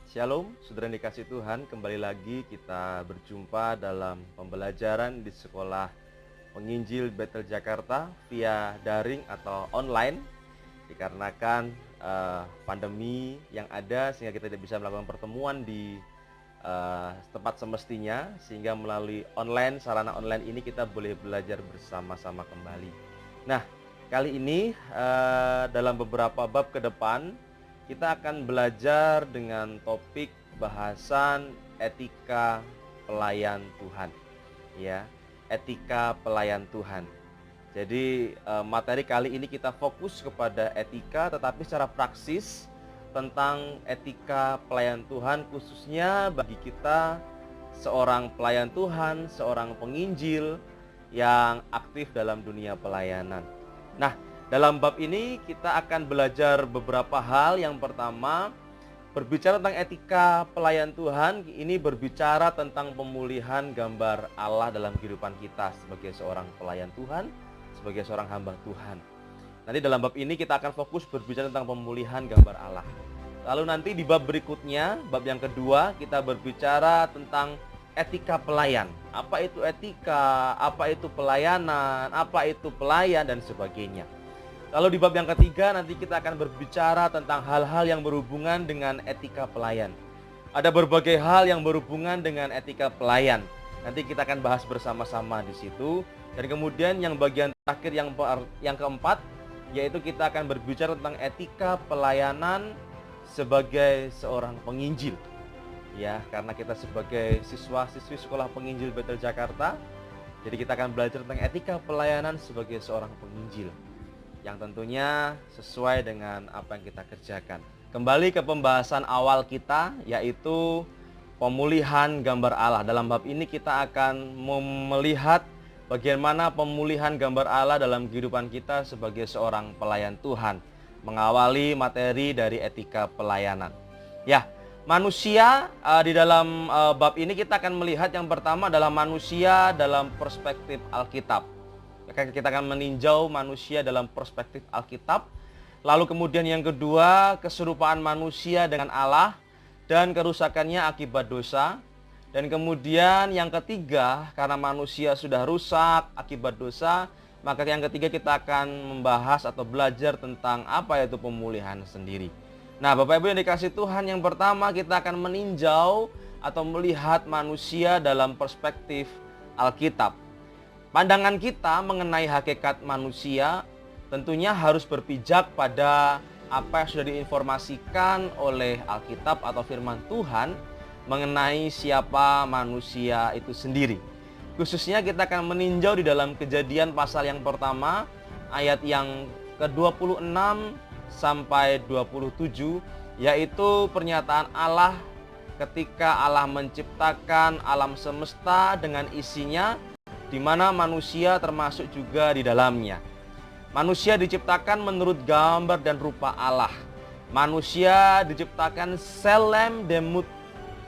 Shalom, saudara yang dikasih Tuhan, kembali lagi kita berjumpa dalam pembelajaran di sekolah penginjil Bethel Jakarta via daring atau online. Dikarenakan pandemi yang ada sehingga kita tidak bisa melakukan pertemuan di tempat semestinya, sehingga melalui online, sarana online ini kita boleh belajar bersama-sama kembali. Nah, kali ini dalam beberapa bab ke depan kita akan belajar dengan topik bahasan etika pelayan Tuhan. Ya, etika pelayan Tuhan. Jadi materi kali ini kita fokus kepada etika, tetapi secara praksis tentang etika pelayan Tuhan, khususnya bagi kita seorang pelayan Tuhan, seorang penginjil yang aktif dalam dunia pelayanan. Nah, dalam bab ini kita akan belajar beberapa hal. Yang pertama, berbicara tentang etika pelayan Tuhan, ini berbicara tentang pemulihan gambar Allah dalam kehidupan kita sebagai seorang pelayan Tuhan, sebagai seorang hamba Tuhan. Nanti dalam bab ini kita akan fokus berbicara tentang pemulihan gambar Allah. Lalu nanti di bab berikutnya, bab yang kedua, kita berbicara tentang etika pelayan. Apa itu etika, apa itu pelayanan, apa itu pelayan, dan sebagainya. Lalu di bab yang ketiga nanti kita akan berbicara tentang hal-hal yang berhubungan dengan etika pelayan. Ada berbagai hal yang berhubungan dengan etika pelayan. Nanti kita akan bahas bersama-sama di situ. Dan kemudian yang bagian terakhir yang keempat, yaitu kita akan berbicara tentang etika pelayanan sebagai seorang penginjil. Ya, karena kita sebagai siswa-siswi sekolah penginjil Bethel Jakarta, jadi kita akan belajar tentang etika pelayanan sebagai seorang penginjil, yang tentunya sesuai dengan apa yang kita kerjakan. Kembali ke pembahasan awal kita, yaitu pemulihan gambar Allah. Dalam bab ini kita akan melihat bagaimana pemulihan gambar Allah dalam kehidupan kita sebagai seorang pelayan Tuhan, mengawali materi dari etika pelayanan. Ya, manusia di dalam bab ini kita akan melihat yang pertama adalah manusia dalam perspektif Alkitab. Kita akan meninjau manusia dalam perspektif Alkitab. Lalu kemudian yang kedua, keserupaan manusia dengan Allah dan kerusakannya akibat dosa. Dan kemudian yang ketiga, karena manusia sudah rusak akibat dosa, maka yang ketiga kita akan membahas atau belajar tentang apa itu pemulihan sendiri. Nah, Bapak Ibu yang dikasih Tuhan, yang pertama kita akan meninjau atau melihat manusia dalam perspektif Alkitab. Pandangan kita mengenai hakikat manusia tentunya harus berpijak pada apa yang sudah diinformasikan oleh Alkitab atau firman Tuhan mengenai siapa manusia itu sendiri. Khususnya kita akan meninjau di dalam Kejadian pasal yang pertama, ayat yang ke-26 sampai 27, yaitu pernyataan Allah ketika Allah menciptakan alam semesta dengan isinya, di mana manusia termasuk juga di dalamnya. Manusia diciptakan menurut gambar dan rupa Allah. Manusia diciptakan selem demut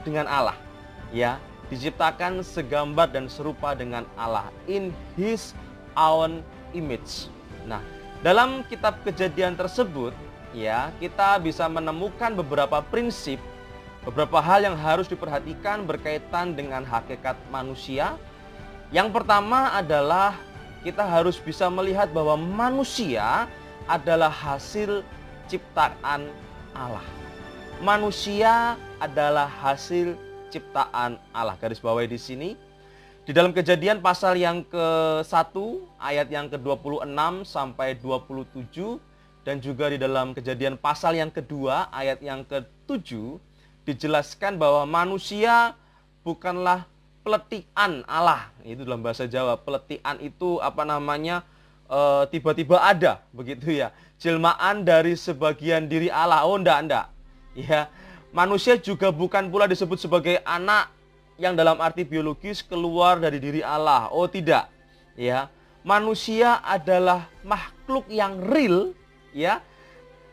dengan Allah. Ya, diciptakan segambar dan serupa dengan Allah, in his own image. Nah, dalam kitab Kejadian tersebut, ya, kita bisa menemukan beberapa prinsip, beberapa hal yang harus diperhatikan berkaitan dengan hakikat manusia. Yang pertama adalah kita harus bisa melihat bahwa manusia adalah hasil ciptaan Allah. Manusia adalah hasil ciptaan Allah. Garis bawahi di sini. Di dalam Kejadian pasal yang ke-1 ayat yang ke-26 sampai 27, dan juga di dalam Kejadian pasal yang kedua ayat yang ke-7 dijelaskan bahwa manusia bukanlah peletian Allah. Itu dalam bahasa Jawa. Peletian itu tiba-tiba ada, begitu ya. Jelmaan dari sebagian diri Allah. Oh, enggak. Ya, manusia juga bukan pula disebut sebagai anak yang dalam arti biologis keluar dari diri Allah. Oh, tidak. Ya, manusia adalah makhluk yang real, ya.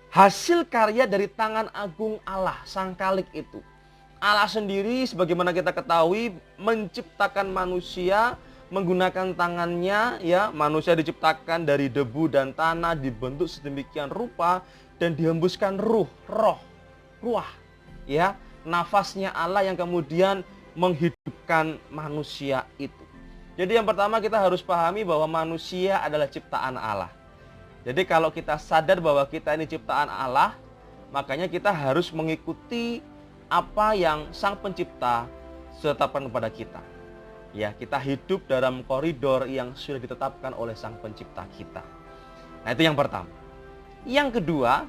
Hasil karya dari tangan agung Allah, Sang Khalik itu. Allah sendiri sebagaimana kita ketahui menciptakan manusia menggunakan tangannya, ya. Manusia diciptakan dari debu dan tanah, dibentuk sedemikian rupa dan dihembuskan ruah, ya. nafasnya Allah yang kemudian menghidupkan manusia itu. Jadi yang pertama kita harus pahami bahwa manusia adalah ciptaan Allah. Jadi kalau kita sadar bahwa kita ini ciptaan Allah, makanya kita harus mengikuti apa yang Sang Pencipta tetapkan kepada kita. Ya, kita hidup dalam koridor yang sudah ditetapkan oleh Sang Pencipta kita. Nah, itu yang pertama. Yang kedua,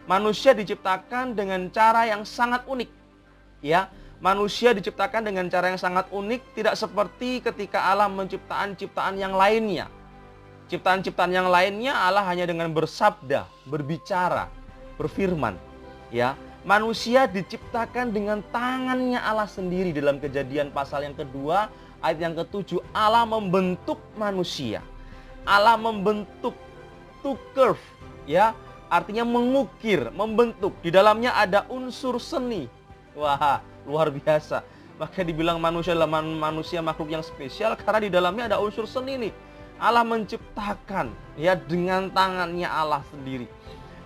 manusia diciptakan dengan cara yang sangat unik. Ya, manusia diciptakan dengan cara yang sangat unik, tidak seperti ketika Allah menciptakan ciptaan yang lainnya. Ciptaan-ciptaan yang lainnya Allah hanya dengan bersabda, berbicara, berfirman. Ya, manusia diciptakan dengan tangannya Allah sendiri. Dalam Kejadian pasal yang kedua, ayat yang ke-7, Allah membentuk manusia. Allah membentuk, to curve, ya, artinya mengukir, membentuk. Di dalamnya ada unsur seni. Wah, luar biasa. Maka dibilang manusia adalah manusia makhluk yang spesial karena di dalamnya ada unsur seni nih. Allah menciptakan ya dengan tangannya Allah sendiri.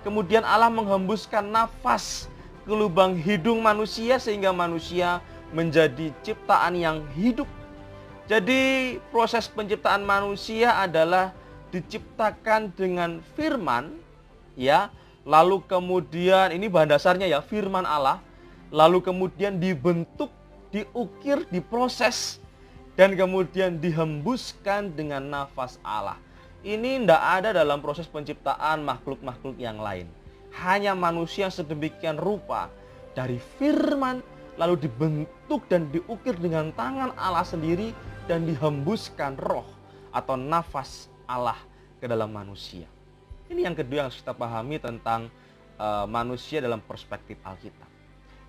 Kemudian Allah menghembuskan nafas ke lubang hidung manusia sehingga manusia menjadi ciptaan yang hidup. Jadi proses penciptaan manusia adalah diciptakan dengan firman, ya. Lalu kemudian ini bahan dasarnya ya, firman Allah. Lalu kemudian dibentuk, diukir, diproses, dan kemudian dihembuskan dengan nafas Allah. Ini tidak ada dalam proses penciptaan makhluk-makhluk yang lain. Hanya manusia sedemikian rupa dari firman, lalu dibentuk dan diukir dengan tangan Allah sendiri, dan dihembuskan roh atau nafas Allah ke dalam manusia. Ini yang kedua yang harus kita pahami tentang manusia dalam perspektif Alkitab.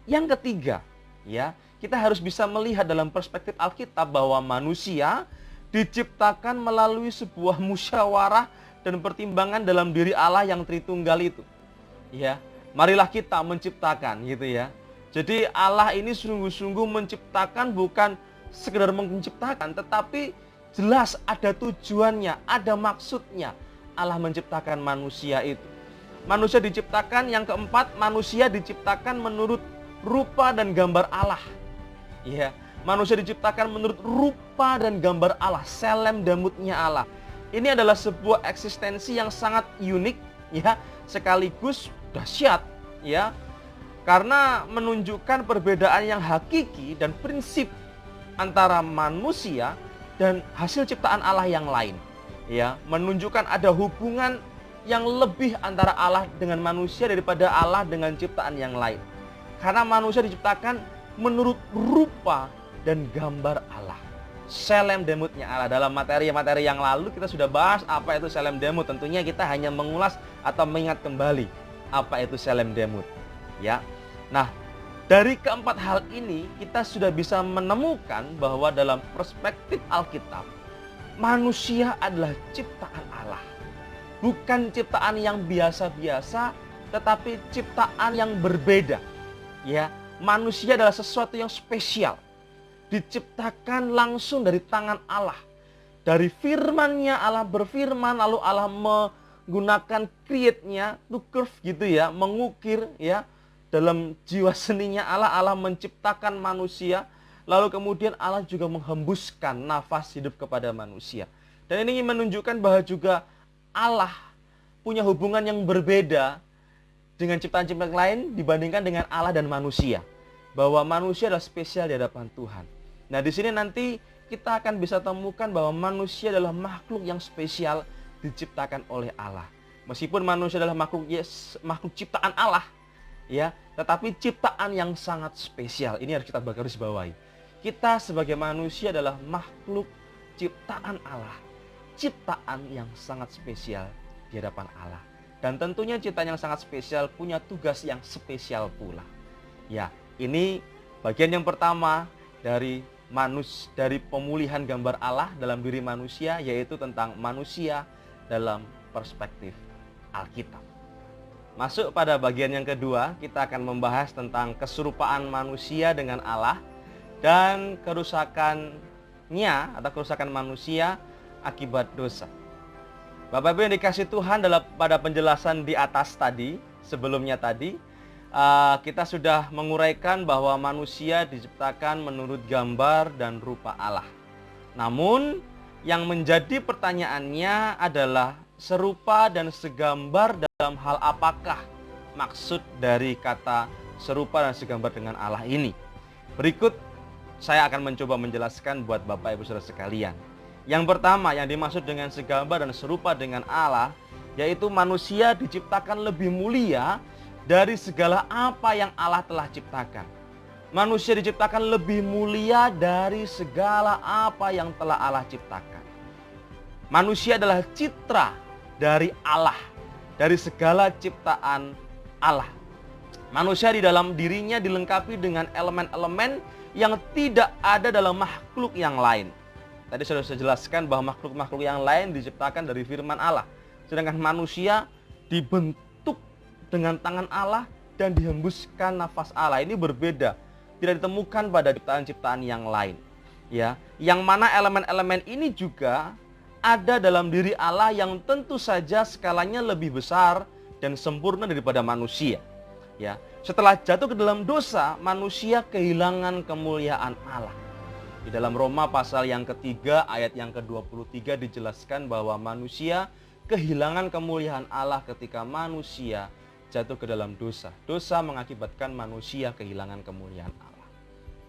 Yang ketiga, ya, kita harus bisa melihat dalam perspektif Alkitab bahwa manusia diciptakan melalui sebuah musyawarah dan pertimbangan dalam diri Allah yang Tritunggal itu. Ya, marilah kita menciptakan gitu ya. Jadi Allah ini sungguh-sungguh menciptakan, bukan sekedar menciptakan, tetapi jelas ada tujuannya, ada maksudnya Allah menciptakan manusia itu. Manusia diciptakan, yang keempat, manusia diciptakan menurut rupa dan gambar Allah. Ya, manusia diciptakan menurut rupa dan gambar Allah, selem damutnya Allah. Ini adalah sebuah eksistensi yang sangat unik, ya, sekaligus dahsyat, ya, karena menunjukkan perbedaan yang hakiki dan prinsip antara manusia dan hasil ciptaan Allah yang lain. Ya, menunjukkan ada hubungan yang lebih antara Allah dengan manusia daripada Allah dengan ciptaan yang lain. Karena manusia diciptakan menurut rupa dan gambar Allah. Selem demutnya Allah. Dalam materi-materi yang lalu kita sudah bahas apa itu selem demut. Tentunya kita hanya mengulas atau mengingat kembali apa itu selem demut. Ya. Nah, dari keempat hal ini kita sudah bisa menemukan bahwa dalam perspektif Alkitab, manusia adalah ciptaan Allah. Bukan ciptaan yang biasa-biasa, tetapi ciptaan yang berbeda. Ya, manusia adalah sesuatu yang spesial. Diciptakan langsung dari tangan Allah. Dari firman-Nya Allah berfirman, lalu Allah menggunakan create-nya, to curve gitu ya, mengukir ya. Dalam jiwa seninya Allah menciptakan manusia, lalu kemudian Allah juga menghembuskan nafas hidup kepada manusia. Dan ini menunjukkan bahwa juga Allah punya hubungan yang berbeda dengan ciptaan-ciptaan lain dibandingkan dengan Allah dan manusia. Bahwa manusia adalah spesial di hadapan Tuhan. Nah, di sini nanti kita akan bisa temukan bahwa manusia adalah makhluk yang spesial diciptakan oleh Allah. Meskipun manusia adalah makhluk ciptaan Allah, ya, tetapi ciptaan yang sangat spesial. Ini harus kita garis bawahi. Kita sebagai manusia adalah makhluk ciptaan Allah. Ciptaan yang sangat spesial di hadapan Allah. Dan tentunya ciptaan yang sangat spesial punya tugas yang spesial pula. Ya, ini bagian yang pertama dari pemulihan gambar Allah dalam diri manusia, yaitu tentang manusia dalam perspektif Alkitab. Masuk pada bagian yang kedua, kita akan membahas tentang keserupaan manusia dengan Allah dan kerusakannya atau kerusakan manusia akibat dosa. Bapak Ibu yang dikasih Tuhan, pada penjelasan di atas tadi, sebelumnya tadi, kita sudah menguraikan bahwa manusia diciptakan menurut gambar dan rupa Allah. Namun, yang menjadi pertanyaannya adalah serupa dan segambar dalam hal apakah maksud dari kata serupa dan segambar dengan Allah ini. Berikut saya akan mencoba menjelaskan buat Bapak Ibu Saudara sekalian. Yang pertama yang dimaksud dengan segambar dan serupa dengan Allah, yaitu manusia diciptakan lebih mulia dari segala apa yang Allah telah ciptakan. Manusia diciptakan lebih mulia dari segala apa yang telah Allah ciptakan. Manusia adalah citra dari Allah, dari segala ciptaan Allah. Manusia di dalam dirinya dilengkapi dengan elemen-elemen yang tidak ada dalam makhluk yang lain. Tadi sudah saya jelaskan bahwa makhluk-makhluk yang lain diciptakan dari firman Allah. Sedangkan manusia dibentuk dengan tangan Allah dan dihembuskan nafas Allah. Ini berbeda, tidak ditemukan pada ciptaan-ciptaan yang lain. Ya, yang mana elemen-elemen ini juga ada dalam diri Allah yang tentu saja skalanya lebih besar dan sempurna daripada manusia. Ya, setelah jatuh ke dalam dosa, manusia kehilangan kemuliaan Allah. Di dalam Roma pasal yang ketiga ayat yang ke-23 dijelaskan bahwa manusia kehilangan kemuliaan Allah ketika manusia jatuh ke dalam dosa. Dosa mengakibatkan manusia kehilangan kemuliaan Allah.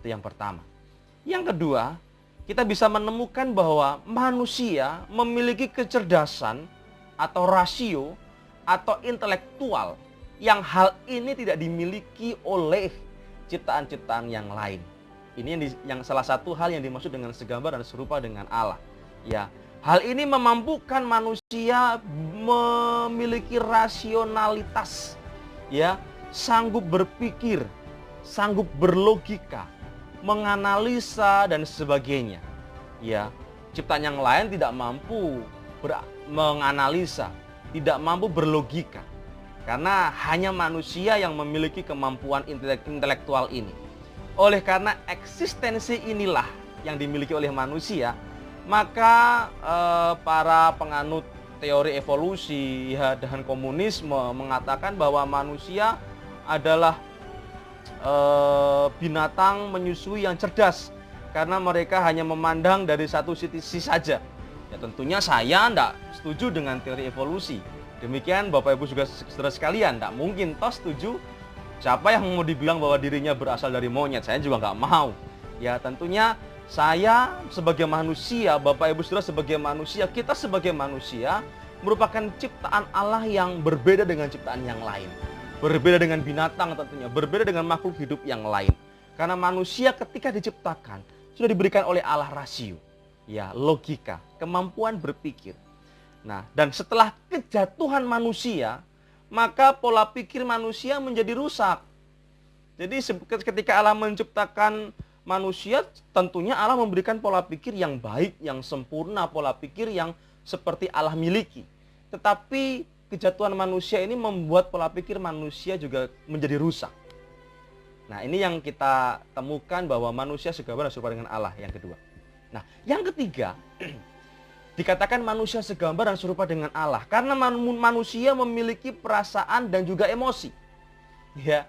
Itu yang pertama. Yang kedua, kita bisa menemukan bahwa manusia memiliki kecerdasan atau rasio atau intelektual yang hal ini tidak dimiliki oleh ciptaan-ciptaan yang lain. Ini yang salah satu hal yang dimaksud dengan segambar dan serupa dengan Allah. Ya, hal ini memampukan manusia memiliki rasionalitas, ya, sanggup berpikir, sanggup berlogika, menganalisa dan sebagainya. Ya, ciptaan yang lain tidak mampu menganalisa, tidak mampu berlogika. Karena hanya manusia yang memiliki kemampuan intelektual ini. Oleh karena eksistensi inilah yang dimiliki oleh manusia, maka para penganut teori evolusi dan komunisme mengatakan bahwa manusia adalah binatang menyusui yang cerdas karena mereka hanya memandang dari satu sisi saja. Ya, tentunya saya tidak setuju dengan teori evolusi. Demikian Bapak Ibu juga saudara sekalian, tidak mungkin toh setuju. Siapa yang mau dibilang bahwa dirinya berasal dari monyet? Saya juga nggak mau. Ya, tentunya saya sebagai manusia, Bapak Ibu Saudara sebagai manusia, kita sebagai manusia merupakan ciptaan Allah yang berbeda dengan ciptaan yang lain. Berbeda dengan binatang tentunya, berbeda dengan makhluk hidup yang lain. Karena manusia ketika diciptakan sudah diberikan oleh Allah rasio, ya, logika, kemampuan berpikir. Nah, dan setelah kejatuhan manusia, maka pola pikir manusia menjadi rusak. Jadi ketika Allah menciptakan manusia, tentunya Allah memberikan pola pikir yang baik, yang sempurna, pola pikir yang seperti Allah miliki. Tetapi kejatuhan manusia ini membuat pola pikir manusia juga menjadi rusak. Nah, ini yang kita temukan bahwa manusia segambar dan serupa dengan Allah yang kedua. Nah, yang ketiga, dikatakan manusia segambar dan serupa dengan Allah karena manusia memiliki perasaan dan juga emosi. Ya,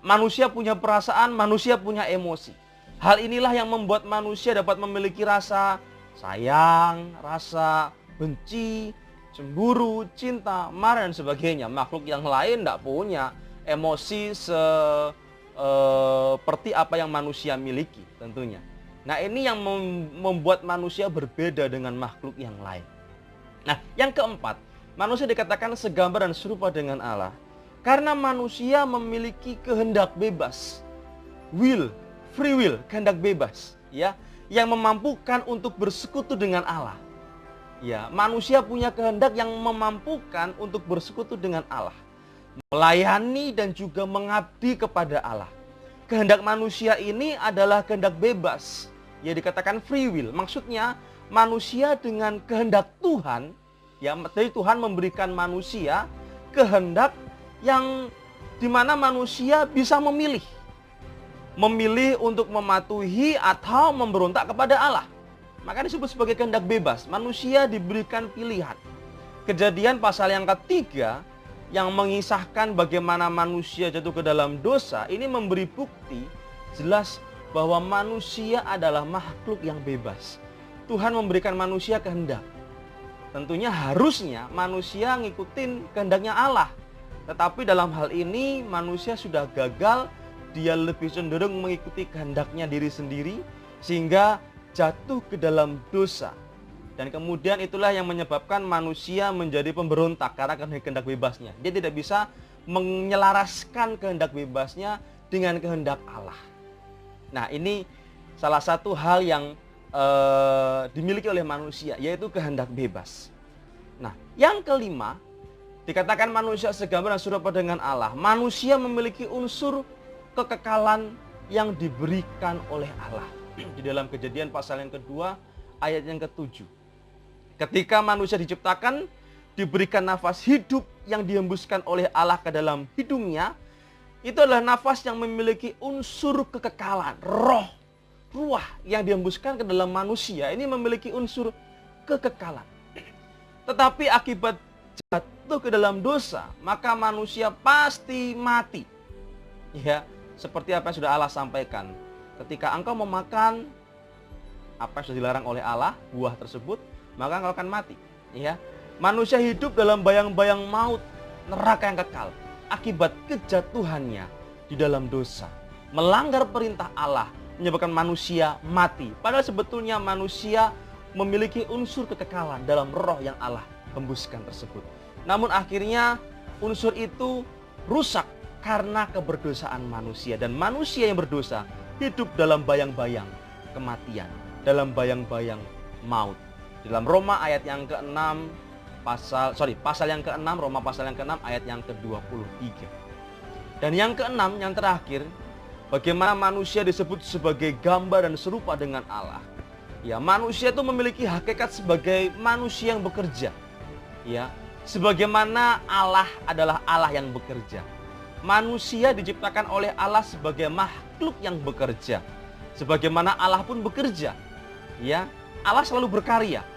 manusia punya perasaan, manusia punya emosi. Hal inilah yang membuat manusia dapat memiliki rasa sayang, rasa benci, cemburu, cinta, marah dan sebagainya. Makhluk yang lain tidak punya emosi seperti apa yang manusia miliki tentunya. Nah, ini yang membuat manusia berbeda dengan makhluk yang lain. Nah, yang keempat, manusia dikatakan segambar dan serupa dengan Allah karena manusia memiliki kehendak bebas. Free will, kehendak bebas, ya, yang memampukan untuk bersekutu dengan Allah. Ya, manusia punya kehendak yang memampukan untuk bersekutu dengan Allah, melayani dan juga mengabdi kepada Allah. Kehendak manusia ini adalah kehendak bebas. Ya, dikatakan free will, maksudnya manusia dengan kehendak Tuhan, ya, jadi Tuhan memberikan manusia kehendak yang dimana manusia bisa memilih untuk mematuhi atau memberontak kepada Allah. Maka disebut sebagai kehendak bebas. Manusia diberikan pilihan. Kejadian pasal yang ketiga, yang mengisahkan bagaimana manusia jatuh ke dalam dosa, ini memberi bukti jelas bahwa manusia adalah makhluk yang bebas. Tuhan memberikan manusia kehendak. Tentunya harusnya manusia ngikutin kehendaknya Allah. Tetapi dalam hal ini manusia sudah gagal, dia lebih cenderung mengikuti kehendaknya diri sendiri sehingga jatuh ke dalam dosa. Dan kemudian itulah yang menyebabkan manusia menjadi pemberontak karena kehendak bebasnya. Dia tidak bisa menyelaraskan kehendak bebasnya dengan kehendak Allah. Nah, ini salah satu hal yang dimiliki oleh manusia, yaitu kehendak bebas. Nah, yang kelima, dikatakan manusia segambar dan serupa dengan Allah. Manusia memiliki unsur kekekalan yang diberikan oleh Allah. Di dalam Kejadian pasal yang kedua, ayat yang ke-7. Ketika manusia diciptakan, diberikan nafas hidup yang dihembuskan oleh Allah ke dalam hidungnya, itu adalah nafas yang memiliki unsur kekekalan, roh, ruah yang dihembuskan ke dalam manusia. Ini memiliki unsur kekekalan. Tetapi akibat jatuh ke dalam dosa, maka manusia pasti mati. Ya, seperti apa yang sudah Allah sampaikan. Ketika engkau memakan apa yang sudah dilarang oleh Allah, buah tersebut, maka engkau akan mati. Ya, manusia hidup dalam bayang-bayang maut, neraka yang kekal, akibat kejatuhannya di dalam dosa, melanggar perintah Allah, menyebabkan manusia mati. Padahal sebetulnya manusia memiliki unsur kekekalan dalam roh yang Allah hembuskan tersebut. Namun akhirnya unsur itu rusak karena keberdosaan manusia. Dan manusia yang berdosa hidup dalam bayang-bayang kematian, dalam bayang-bayang maut. Dalam Roma ayat yang ke-6 pasal yang ke-6, Roma pasal yang ke-6 ayat yang ke-23. Dan yang ke-6, yang terakhir, bagaimana manusia disebut sebagai gambar dan serupa dengan Allah. Ya, manusia itu memiliki hakikat sebagai manusia yang bekerja. Ya, sebagaimana Allah adalah Allah yang bekerja. Manusia diciptakan oleh Allah sebagai makhluk yang bekerja. Sebagaimana Allah pun bekerja. Ya, Allah selalu berkarya.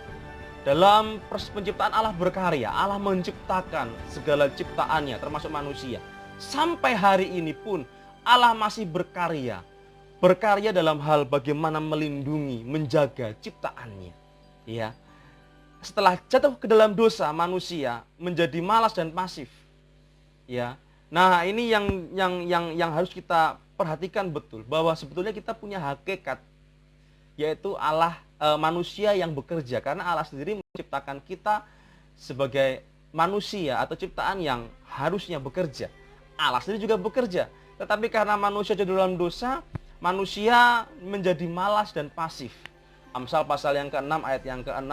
Dalam proses penciptaan Allah berkarya. Allah menciptakan segala ciptaannya termasuk manusia. Sampai hari ini pun Allah masih berkarya. Berkarya dalam hal bagaimana melindungi, menjaga ciptaannya. Ya. Setelah jatuh ke dalam dosa, manusia menjadi malas dan pasif. Ya. Nah, ini yang harus kita perhatikan betul, bahwa sebetulnya kita punya hakikat, yaitu Allah, manusia yang bekerja, karena Allah sendiri menciptakan kita sebagai manusia atau ciptaan yang harusnya bekerja. Allah sendiri juga bekerja, tetapi karena manusia jatuh dalam dosa, manusia menjadi malas dan pasif. Amsal pasal yang ke-6 ayat yang ke-6,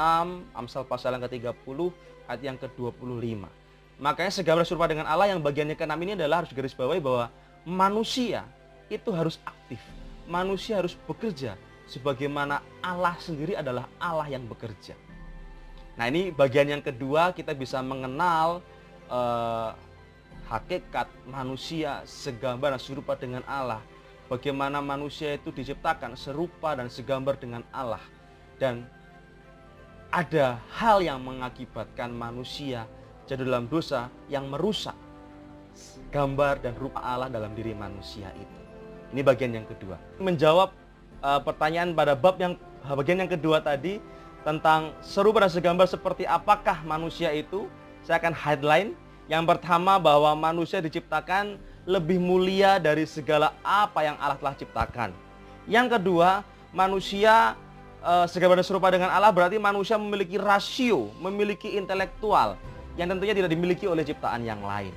Amsal pasal yang ke-30 ayat yang ke-25. Makanya segambar serupa dengan Allah yang bagiannya ke-6 ini adalah harus garisbawahi bahwa manusia itu harus aktif. Manusia harus bekerja sebagaimana Allah sendiri adalah Allah yang bekerja. Nah, ini bagian yang kedua, kita bisa mengenal hakikat manusia segambar dan serupa dengan Allah. Bagaimana manusia itu diciptakan serupa dan segambar dengan Allah. Dan ada hal yang mengakibatkan manusia jatuh dalam dosa yang merusak gambar dan rupa Allah dalam diri manusia itu. Ini bagian yang kedua. Menjawab pertanyaan pada bagian yang kedua tadi tentang serupa dan segambar seperti apakah manusia itu, saya akan headline. Yang pertama, bahwa manusia diciptakan lebih mulia dari segala apa yang Allah telah ciptakan. Yang kedua, manusia segambar dan serupa dengan Allah berarti manusia memiliki rasio, memiliki intelektual yang tentunya tidak dimiliki oleh ciptaan yang lain.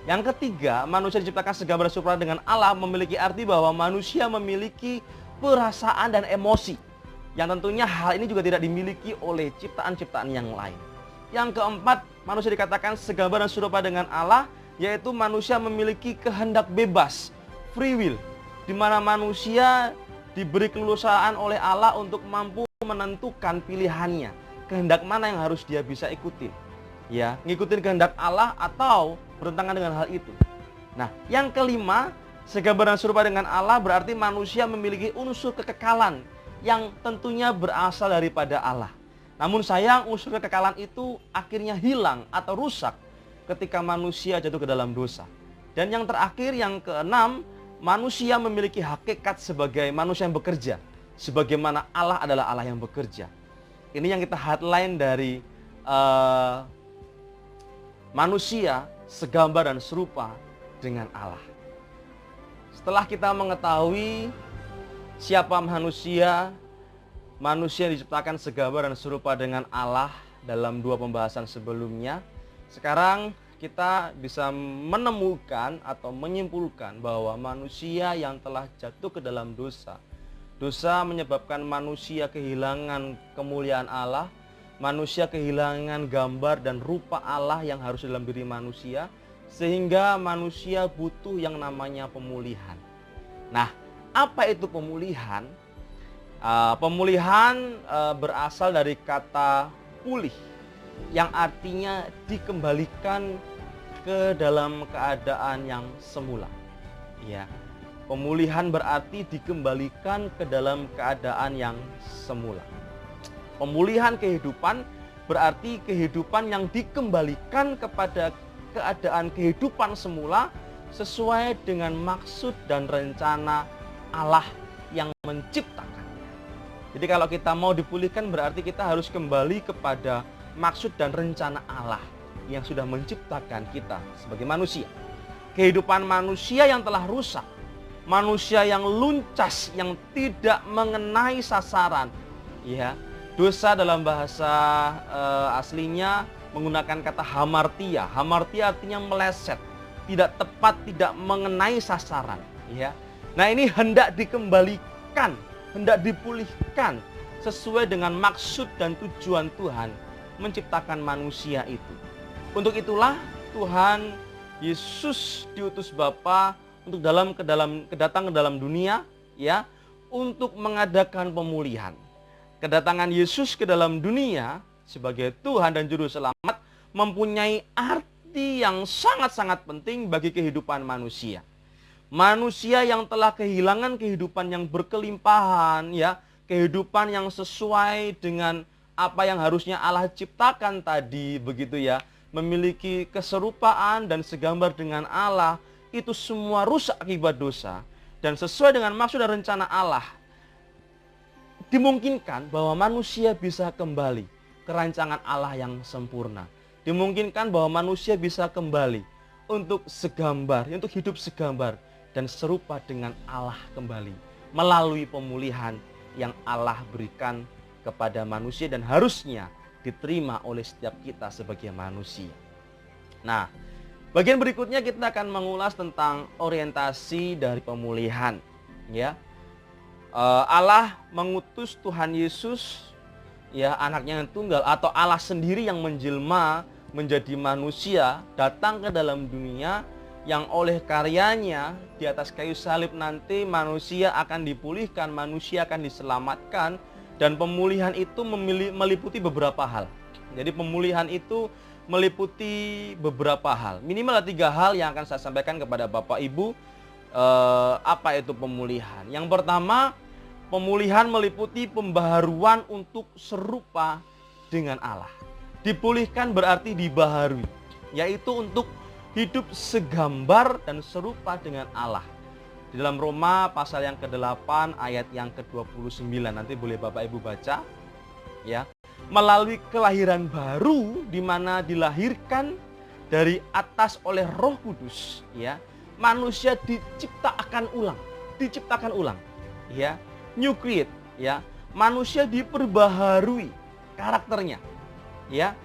Yang ketiga, manusia diciptakan segambar dan serupa dengan Allah memiliki arti bahwa manusia memiliki perasaan dan emosi yang tentunya hal ini juga tidak dimiliki oleh ciptaan-ciptaan yang lain. Yang keempat, manusia dikatakan segambar dan serupa dengan Allah, yaitu manusia memiliki kehendak bebas, free will, di mana manusia diberi keleluasaan oleh Allah untuk mampu menentukan pilihannya, kehendak mana yang harus dia bisa ikutin. Ya, ngikutin kehendak Allah atau bertentangan dengan hal itu. Nah, yang kelima, segambar dan serupa dengan Allah berarti manusia memiliki unsur kekekalan yang tentunya berasal daripada Allah. Namun sayang, unsur kekekalan itu akhirnya hilang atau rusak ketika manusia jatuh ke dalam dosa. Dan yang terakhir, yang keenam, manusia memiliki hakikat sebagai manusia yang bekerja, sebagaimana Allah adalah Allah yang bekerja. Ini yang kita headline dari manusia segambar dan serupa dengan Allah. Setelah kita mengetahui siapa manusia, manusia diciptakan segambar dan serupa dengan Allah dalam dua pembahasan sebelumnya, sekarang kita bisa menemukan atau menyimpulkan bahwa manusia yang telah jatuh ke dalam dosa, dosa menyebabkan manusia kehilangan kemuliaan Allah, manusia kehilangan gambar dan rupa Allah yang harus dalam diri manusia, sehingga manusia butuh yang namanya pemulihan. Nah, apa itu pemulihan? Pemulihan berasal dari kata pulih, yang artinya dikembalikan ke dalam keadaan yang semula. Ya, pemulihan berarti dikembalikan ke dalam keadaan yang semula. Pemulihan kehidupan berarti kehidupan yang dikembalikan kepada keadaan kehidupan semula sesuai dengan maksud dan rencana Allah yang menciptakannya. Jadi kalau kita mau dipulihkan berarti kita harus kembali kepada maksud dan rencana Allah yang sudah menciptakan kita sebagai manusia. Kehidupan manusia yang telah rusak, manusia yang luncas, yang tidak mengenai sasaran. Ya, dosa dalam bahasa aslinya menggunakan kata hamartia. Hamartia artinya meleset, tidak tepat, tidak mengenai sasaran. Ya, nah ini hendak dikembalikan, hendak dipulihkan sesuai dengan maksud dan tujuan Tuhan menciptakan manusia itu. Untuk itulah Tuhan Yesus diutus Bapa untuk datang ke dalam dunia, ya, untuk mengadakan pemulihan. Kedatangan Yesus ke dalam dunia sebagai Tuhan dan Juru Selamat mempunyai arti yang sangat-sangat penting bagi kehidupan manusia. Manusia yang telah kehilangan kehidupan yang berkelimpahan, ya, kehidupan yang sesuai dengan apa yang harusnya Allah ciptakan tadi, begitu ya, memiliki keserupaan dan segambar dengan Allah, itu semua rusak akibat dosa. Dan sesuai dengan maksud dan rencana Allah, dimungkinkan bahwa manusia bisa kembali ke rancangan Allah yang sempurna. Dimungkinkan bahwa manusia bisa kembali untuk segambar, untuk hidup segambar dan serupa dengan Allah kembali melalui pemulihan yang Allah berikan kepada manusia dan harusnya diterima oleh setiap kita sebagai manusia. Nah, bagian berikutnya kita akan mengulas tentang orientasi dari pemulihan. Ya, Allah mengutus Tuhan Yesus, ya, anaknya yang tunggal, atau Allah sendiri yang menjelma menjadi manusia, datang ke dalam dunia yang oleh karyanya di atas kayu salib nanti manusia akan dipulihkan, manusia akan diselamatkan. Dan pemulihan itu meliputi beberapa hal. Jadi pemulihan itu meliputi beberapa hal. Minimal ada 3 hal yang akan saya sampaikan kepada Bapak Ibu. Apa itu pemulihan? Yang pertama, pemulihan meliputi pembaharuan untuk serupa dengan Allah. Dipulihkan berarti dibaharui, yaitu untuk hidup segambar dan serupa dengan Allah. Di dalam Roma pasal yang ke-8 ayat yang ke-29, nanti boleh Bapak Ibu baca, ya. Melalui kelahiran baru di mana dilahirkan dari atas oleh Roh Kudus, ya. Manusia diciptakan ulang, ya. New create, ya. Manusia diperbaharui karakternya, ya.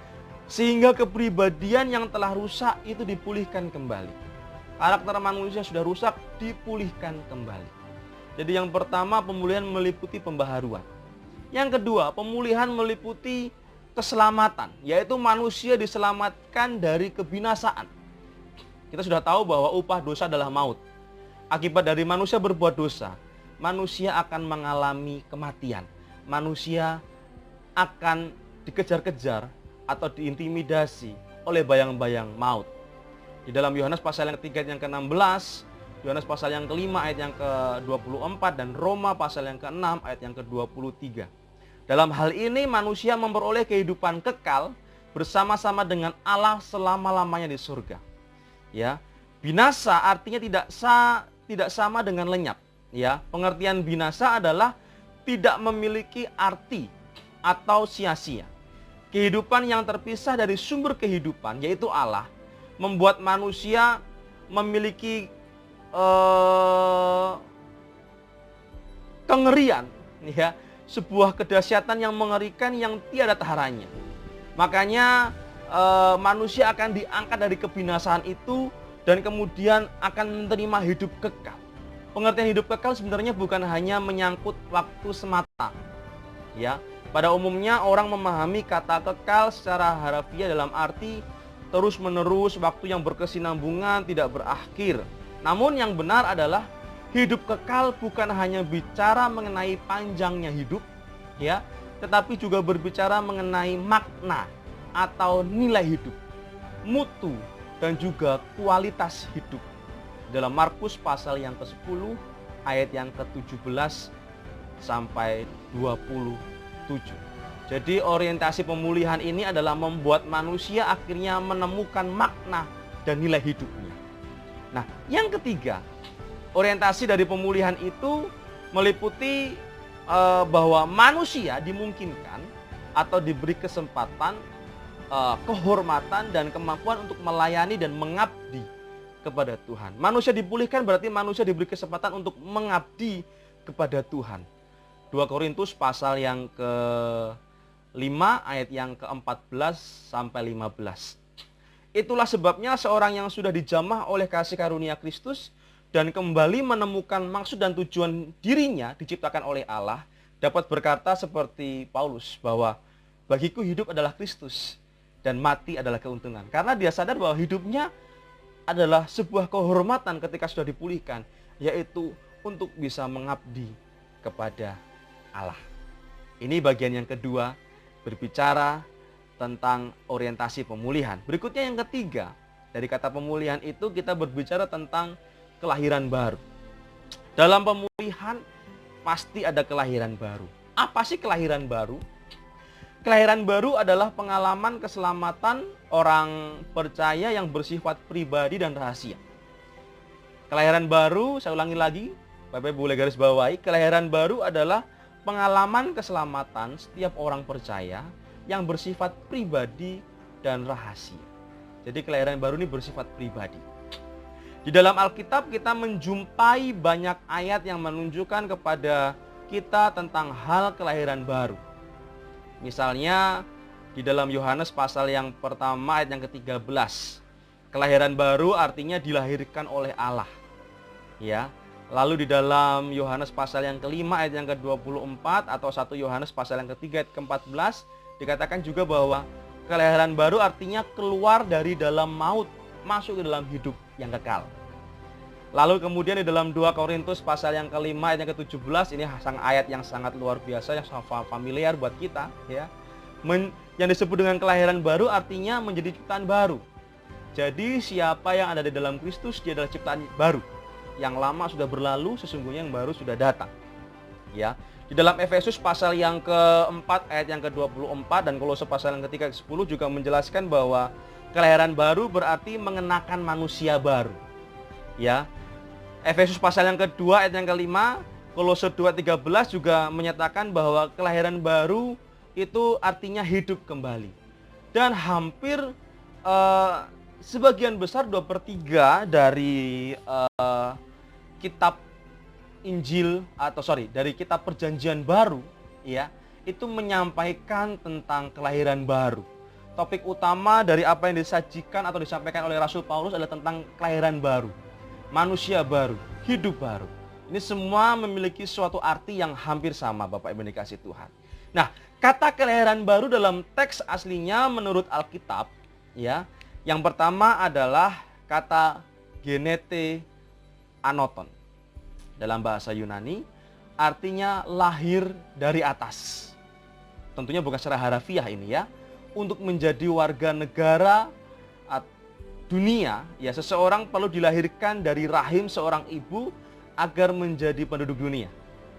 Sehingga kepribadian yang telah rusak itu dipulihkan kembali. Karakter manusia sudah rusak, dipulihkan kembali. Jadi yang pertama, pemulihan meliputi pembaharuan. Yang kedua, pemulihan meliputi keselamatan, yaitu manusia diselamatkan dari kebinasaan. Kita sudah tahu bahwa upah dosa adalah maut. Akibat dari manusia berbuat dosa, manusia akan mengalami kematian. Manusia akan dikejar-kejar atau diintimidasi oleh bayang-bayang maut. Di dalam Yohanes pasal yang ketiga ayat yang ke-16, Yohanes pasal yang kelima ayat yang ke-24, dan Roma pasal yang ke-6 ayat yang ke-23. Dalam hal ini manusia memperoleh kehidupan kekal bersama-sama dengan Allah selama-lamanya di surga. Ya. Binasa artinya tidak sama dengan lenyap, ya. Pengertian binasa adalah tidak memiliki arti atau sia-sia. Kehidupan yang terpisah dari sumber kehidupan, yaitu Allah, membuat manusia memiliki kengerian, ya, sebuah kedahsyatan yang mengerikan yang tiada taharannya. Makanya manusia akan diangkat dari kebinasaan itu dan kemudian akan menerima hidup kekal. Pengertian hidup kekal sebenarnya bukan hanya menyangkut waktu semata, ya. Pada umumnya orang memahami kata kekal secara harafiah dalam arti terus-menerus, waktu yang berkesinambungan, tidak berakhir. Namun yang benar adalah hidup kekal bukan hanya bicara mengenai panjangnya hidup, ya, tetapi juga berbicara mengenai makna atau nilai hidup, mutu dan juga kualitas hidup. Dalam Markus pasal yang ke-10 ayat yang ke-17 sampai 27. Jadi orientasi pemulihan ini adalah membuat manusia akhirnya menemukan makna dan nilai hidupnya. Nah, yang ketiga, orientasi dari pemulihan itu meliputi bahwa manusia dimungkinkan atau diberi kesempatan, kehormatan dan kemampuan untuk melayani dan mengabdi kepada Tuhan. Manusia dipulihkan berarti manusia diberi kesempatan untuk mengabdi kepada Tuhan. 2 Korintus pasal yang ke-5 ayat yang ke-14 sampai 15. Itulah sebabnya seorang yang sudah dijamah oleh kasih karunia Kristus dan kembali menemukan maksud dan tujuan dirinya diciptakan oleh Allah, dapat berkata seperti Paulus bahwa bagiku hidup adalah Kristus dan mati adalah keuntungan. Karena dia sadar bahwa hidupnya adalah sebuah kehormatan ketika sudah dipulihkan, yaitu untuk bisa mengabdi kepada Allah. Ini bagian yang kedua, berbicara tentang orientasi pemulihan. Berikutnya yang ketiga, dari kata pemulihan itu kita berbicara tentang kelahiran baru. Dalam pemulihan pasti ada kelahiran baru. Apa sih kelahiran baru? Kelahiran baru adalah pengalaman keselamatan orang percaya yang bersifat pribadi dan rahasia. Kelahiran baru, saya ulangi lagi, Bapak boleh garis bawahi, kelahiran baru adalah pengalaman keselamatan setiap orang percaya yang bersifat pribadi dan rahasia. Jadi kelahiran baru ini bersifat pribadi. Di dalam Alkitab kita menjumpai banyak ayat yang menunjukkan kepada kita tentang hal kelahiran baru. Misalnya di dalam Yohanes pasal yang pertama ayat yang ke-13. Kelahiran baru artinya dilahirkan oleh Allah. Ya. Lalu di dalam Yohanes pasal yang kelima ayat yang ke-24 atau 1 Yohanes pasal yang ketiga ayat ke-14 dikatakan juga bahwa kelahiran baru artinya keluar dari dalam maut masuk ke dalam hidup yang kekal. Lalu kemudian di dalam 2 Korintus pasal yang kelima ayat yang ke-17, ini ayat yang sangat luar biasa yang sangat familiar buat kita, ya. Yang disebut dengan kelahiran baru artinya menjadi ciptaan baru. Jadi siapa yang ada di dalam Kristus dia adalah ciptaan baru. Yang lama sudah berlalu, sesungguhnya yang baru sudah datang. Ya. Di dalam Efesus pasal yang ke-4 ayat yang ke-24 dan Kolose pasal yang ketiga ke-10 juga menjelaskan bahwa kelahiran baru berarti mengenakan manusia baru. Ya. Efesus pasal yang kedua ayat yang kelima, Kolose 2:13 juga menyatakan bahwa kelahiran baru itu artinya hidup kembali. Dan hampir sebagian besar 2/3 dari kitab Injil dari kitab Perjanjian Baru, ya, itu menyampaikan tentang kelahiran baru. Topik utama dari apa yang disajikan atau disampaikan oleh Rasul Paulus adalah tentang kelahiran baru, manusia baru, hidup baru. Ini semua memiliki suatu arti yang hampir sama, Bapak Ibu dikasih Tuhan. Nah, kata kelahiran baru dalam teks aslinya menurut Alkitab, ya, yang pertama adalah kata genete anoton. Dalam bahasa Yunani, artinya lahir dari atas. Tentunya bukan secara harafiah ini, ya. Untuk menjadi warga negara dunia, ya, seseorang perlu dilahirkan dari rahim seorang ibu agar menjadi penduduk dunia,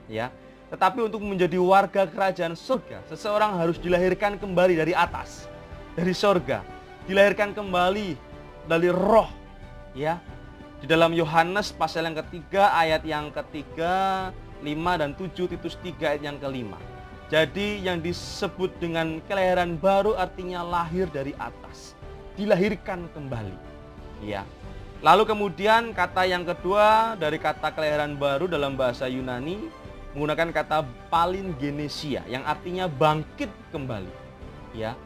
ya. Tetapi untuk menjadi warga kerajaan surga, seseorang harus dilahirkan kembali dari atas. dari sorga, dilahirkan kembali dari roh, ya. Di dalam Yohanes pasal yang ketiga, ayat yang ketiga, 5 dan 7, Titus 3 ayat yang kelima. Jadi yang disebut dengan kelahiran baru artinya lahir dari atas, dilahirkan kembali, ya. Lalu kemudian kata yang kedua dari kata kelahiran baru dalam bahasa Yunani menggunakan kata palingenesia yang artinya bangkit kembali, ya.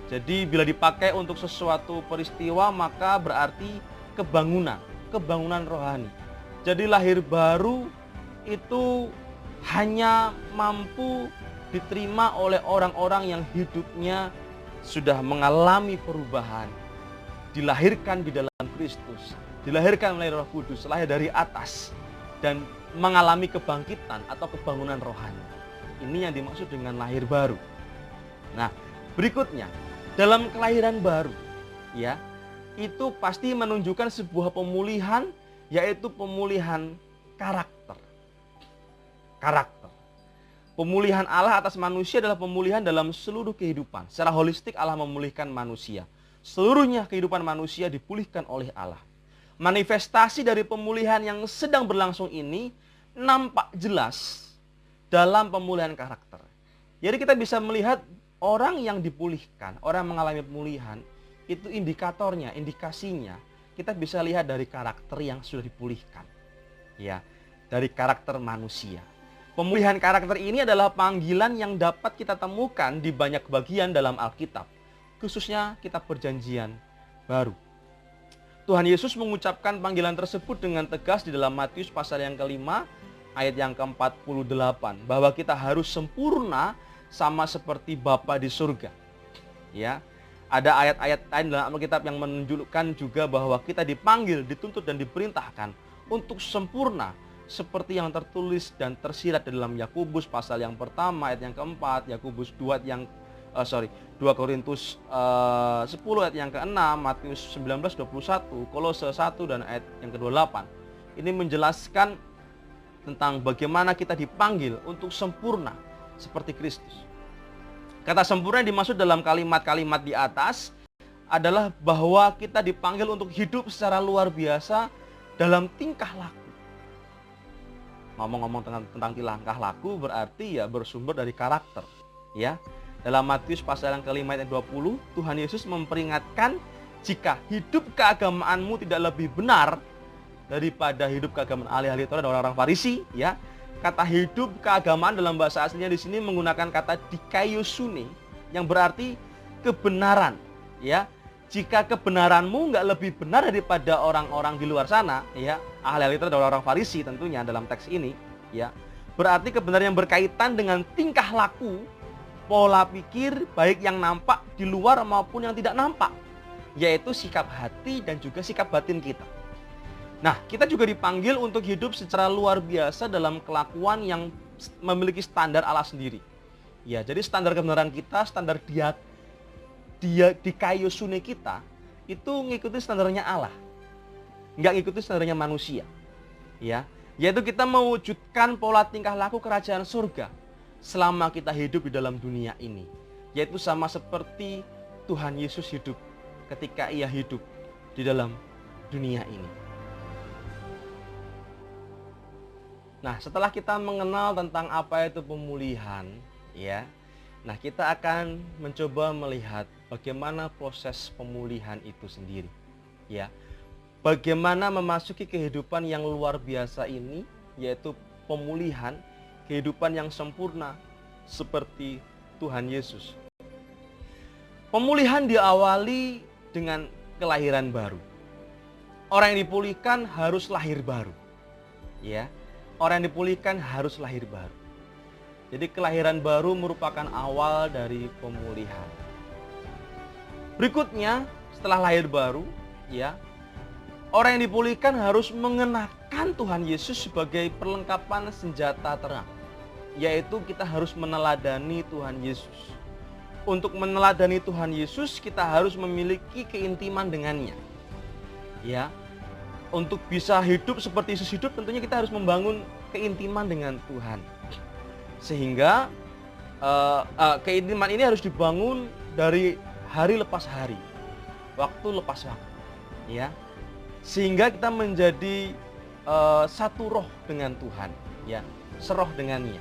Jadi bila dipakai untuk sesuatu peristiwa maka berarti kebangunan rohani. Jadi lahir baru itu hanya mampu diterima oleh orang-orang yang hidupnya sudah mengalami perubahan, dilahirkan di dalam Kristus, dilahirkan melalui Roh Kudus, lahir dari atas dan mengalami kebangkitan atau kebangunan rohani. Ini yang dimaksud dengan lahir baru. Nah, berikutnya dalam kelahiran baru, ya, itu pasti menunjukkan sebuah pemulihan, yaitu pemulihan karakter. Pemulihan Allah atas manusia adalah pemulihan dalam seluruh kehidupan. Secara holistik Allah memulihkan manusia. Seluruhnya kehidupan manusia dipulihkan oleh Allah. Manifestasi dari pemulihan yang sedang berlangsung ini nampak jelas dalam pemulihan karakter. Jadi kita bisa melihat orang yang dipulihkan, orang yang mengalami pemulihan, itu indikatornya, indikasinya, kita bisa lihat dari karakter yang sudah dipulihkan. Ya, dari karakter manusia. Pemulihan karakter ini adalah panggilan yang dapat kita temukan di banyak bagian dalam Alkitab, khususnya kitab Perjanjian Baru. Tuhan Yesus mengucapkan panggilan tersebut dengan tegas di dalam Matius pasal yang kelima, ayat yang ke-48, bahwa kita harus sempurna sama seperti Bapa di surga. Ya, ada ayat-ayat lain dalam Alkitab yang menunjukkan juga bahwa kita dipanggil, dituntut dan diperintahkan untuk sempurna seperti yang tertulis dan tersirat dalam Yakobus pasal yang pertama ayat yang keempat, Yakobus 2 Korintus 10 ayat yang ke-6, Matius 19:21, Kolose 1 dan ayat yang ke-28. Ini menjelaskan tentang bagaimana kita dipanggil untuk sempurna seperti Kristus. Kata sempurna yang dimaksud dalam kalimat-kalimat di atas adalah bahwa kita dipanggil untuk hidup secara luar biasa dalam tingkah laku. Ngomong-ngomong tentang tingkah laku berarti ya bersumber dari karakter, ya. Dalam Matius pasal yang kelima ayat 20, Tuhan Yesus memperingatkan jika hidup keagamaanmu tidak lebih benar daripada hidup keagamaan ahli-ahli Taurat dan orang-orang Farisi, ya. Kata hidup keagamaan dalam bahasa aslinya di sini menggunakan kata dikaiosune yang berarti kebenaran, ya. Jika kebenaranmu nggak lebih benar daripada orang-orang di luar sana, ya, ahli-ahli Taurat dan orang-orang Farisi tentunya dalam teks ini, ya, berarti kebenaran yang berkaitan dengan tingkah laku, pola pikir baik yang nampak di luar maupun yang tidak nampak, yaitu sikap hati dan juga sikap batin kita. Nah, kita juga dipanggil untuk hidup secara luar biasa dalam kelakuan yang memiliki standar Allah sendiri. Ya, jadi standar kebenaran kita, standar dia dikaiosune kita itu ngikuti standarnya Allah, nggak ngikuti standarnya manusia, ya. Yaitu kita mewujudkan pola tingkah laku kerajaan surga selama kita hidup di dalam dunia ini, yaitu sama seperti Tuhan Yesus hidup ketika ia hidup di dalam dunia ini. Nah, setelah kita mengenal tentang apa itu pemulihan, ya, nah kita akan mencoba melihat bagaimana proses pemulihan itu sendiri, ya. Bagaimana memasuki kehidupan yang luar biasa ini, yaitu pemulihan, kehidupan yang sempurna seperti Tuhan Yesus. Pemulihan diawali dengan kelahiran baru. Orang yang dipulihkan harus lahir baru, ya. Orang yang dipulihkan harus lahir baru. Jadi kelahiran baru merupakan awal dari pemulihan. Berikutnya, setelah lahir baru, ya, orang yang dipulihkan harus mengenakan Tuhan Yesus sebagai perlengkapan senjata terang. Yaitu kita harus meneladani Tuhan Yesus. Untuk meneladani Tuhan Yesus, kita harus memiliki keintiman dengannya. Ya, untuk bisa hidup seperti Yesus hidup, tentunya kita harus membangun keintiman dengan Tuhan. Sehingga keintiman ini harus dibangun dari hari lepas hari, waktu lepas waktu, ya. Sehingga kita menjadi satu roh dengan Tuhan, ya, seroh dengannya.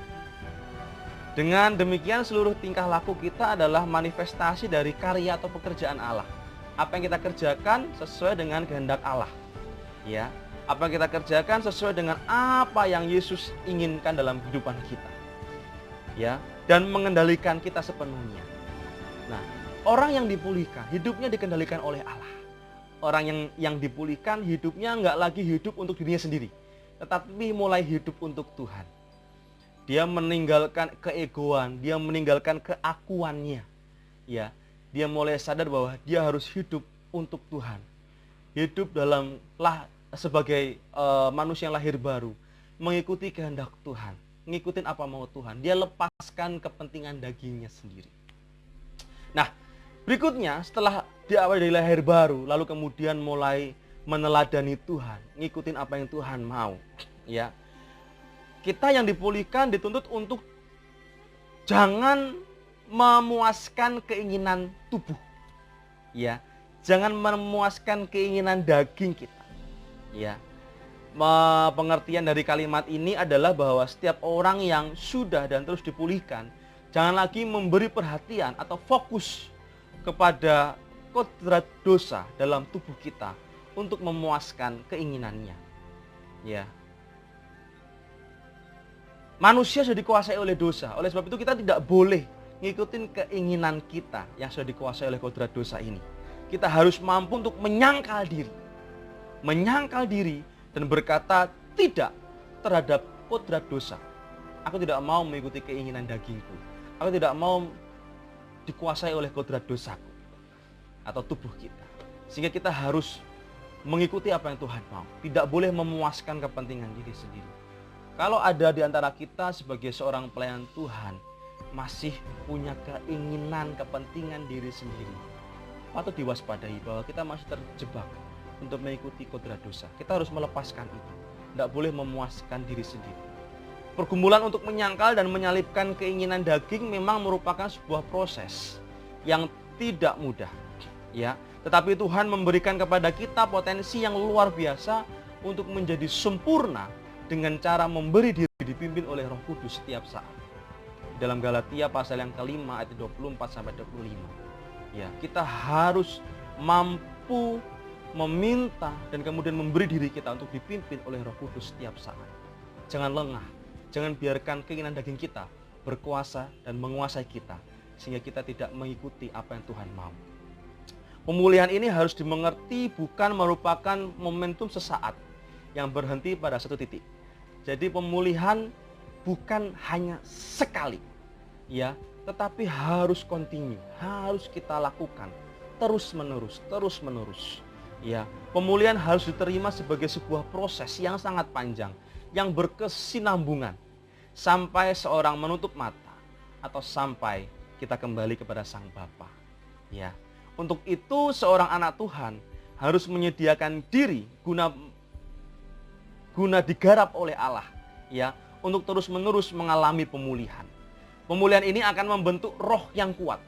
Dengan demikian seluruh tingkah laku kita adalah manifestasi dari karya atau pekerjaan Allah. Apa yang kita kerjakan sesuai dengan kehendak Allah, ya. Apa yang kita kerjakan sesuai dengan apa yang Yesus inginkan dalam kehidupan kita, ya, dan mengendalikan kita sepenuhnya. Nah, orang yang dipulihkan hidupnya dikendalikan oleh Allah. Orang yang dipulihkan hidupnya nggak lagi hidup untuk dirinya sendiri, tetapi mulai hidup untuk Tuhan. Dia meninggalkan keegoan, dia meninggalkan keakuannya, ya. Dia mulai sadar bahwa dia harus hidup untuk Tuhan. Hidup sebagai manusia yang lahir baru, mengikuti kehendak Tuhan, ngikutin apa mau Tuhan. Dia lepaskan kepentingan dagingnya sendiri. Nah, berikutnya setelah dia awal dari lahir baru, lalu kemudian mulai meneladani Tuhan, ngikutin apa yang Tuhan mau, ya. Kita yang dipulihkan dituntut untuk jangan memuaskan keinginan tubuh, ya. Jangan memuaskan keinginan daging kita, ya. Pengertian dari kalimat ini adalah bahwa setiap orang yang sudah dan terus dipulihkan jangan lagi memberi perhatian atau fokus kepada kodrat dosa dalam tubuh kita untuk memuaskan keinginannya, ya. Manusia sudah dikuasai oleh dosa. Oleh sebab itu kita tidak boleh ngikutin keinginan kita yang sudah dikuasai oleh kodrat dosa ini. Kita harus mampu untuk menyangkal diri dan berkata tidak terhadap kodrat dosa. Aku tidak mau mengikuti keinginan dagingku. Aku tidak mau dikuasai oleh kodrat dosaku atau tubuh kita. Sehingga kita harus mengikuti apa yang Tuhan mau. Tidak boleh memuaskan kepentingan diri sendiri. Kalau ada di antara kita sebagai seorang pelayan Tuhan masih punya keinginan, kepentingan diri sendiri, patut diwaspadai bahwa kita masih terjebak untuk mengikuti kodrat dosa. Kita harus melepaskan itu. Tidak boleh memuaskan diri sendiri. Pergumulan untuk menyangkal dan menyalipkan keinginan daging memang merupakan sebuah proses yang tidak mudah, ya. Tetapi Tuhan memberikan kepada kita potensi yang luar biasa untuk menjadi sempurna dengan cara memberi diri dipimpin oleh Roh Kudus setiap saat. Dalam Galatia pasal yang kelima ayat 24 sampai 25. Ya, kita harus mampu meminta dan kemudian memberi diri kita untuk dipimpin oleh Roh Kudus setiap saat. Jangan lengah, jangan biarkan keinginan daging kita berkuasa dan menguasai kita sehingga kita tidak mengikuti apa yang Tuhan mau. Pemulihan ini harus dimengerti bukan merupakan momentum sesaat yang berhenti pada satu titik. Jadi pemulihan bukan hanya sekali, ya, tetapi harus continue, harus kita lakukan terus menerus, ya. Pemulihan harus diterima sebagai sebuah proses yang sangat panjang, yang berkesinambungan sampai seorang menutup mata atau sampai kita kembali kepada Sang Bapa, ya. Untuk itu seorang anak Tuhan harus menyediakan diri guna digarap oleh Allah, ya, untuk terus-menerus mengalami pemulihan. Pemulihan ini akan membentuk roh yang kuat.